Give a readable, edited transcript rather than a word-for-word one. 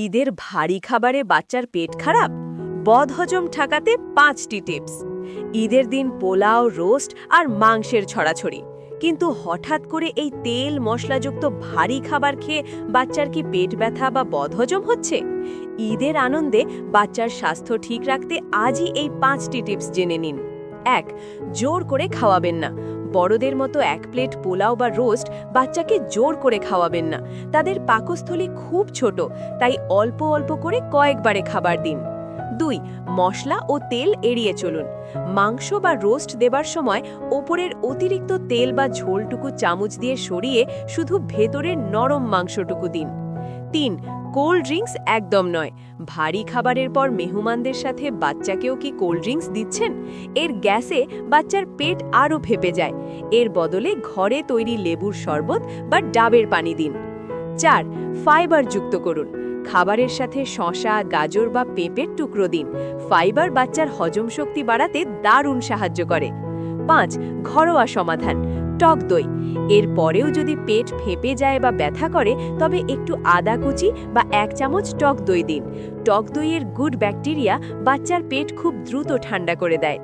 ঈদের ভারী খাবারে বাচ্চার পেট খারাপ? বদহজম ঠেকাতে 5টি টিপস। ঈদের দিন পোলাও, রোস্ট আর মাংসের ছড়াছড়ি, কিন্তু হঠাৎ করে এই তেল মশলাযুক্ত ভারী খাবার খেয়ে বাচ্চার কি পেট ব্যথা বা বদহজম হচ্ছে? ঈদের আনন্দে বাচ্চার স্বাস্থ্য ঠিক রাখতে আজই এই 5টি টিপস জেনে নিন। 1. জোর করে খাওয়াবেন না। বড়দের মতো 1 প্লেট পোলাও বা রোস্ট বাচ্চাকে জোর করে খাওয়াবেন না। তাদের পাকস্থলী খুব ছোট, তাই অল্প অল্প করে কয়েকবারে খাবার দিন। 2. মশলা ও তেল এড়িয়ে চলুন। মাংস বা রোস্ট দেবার সময় ওপরের অতিরিক্ত তেল বা ঝোলটুকু চামচ দিয়ে সরিয়ে শুধু ভেতরের নরম মাংসটুকু দিন। 3. কোল্ড ড্রিঙ্কস একদম নয়। ভারী খাবারের পর মেহমানদের সাথে বাচ্চাকেও কি কোল্ড ড্রিঙ্কস দিচ্ছেন? এর গ্যাসে বাচ্চার পেট আরও ফেপে যায়। এর বদলে ঘরে তৈরি লেবুর শরবত বা ডাবের পানি দিন। 4. ফাইবার যুক্ত করুন। খাবারের সাথে শসা, গাজর বা পেঁপের টুকরো দিন। ফাইবার বাচ্চার হজম শক্তি বাড়াতে দারুণ সাহায্য করে। 5. ঘরোয়া সমাধান, টক দই। এর পরেও যদি পেট ফেঁপে যায় বা ব্যথা করে, তবে একটু আদা কুচি বা 1 চামচ টক দই দিন। টক দইয়ের গুড ব্যাকটেরিয়া বাচ্চার পেট খুব দ্রুত ঠান্ডা করে দেয়।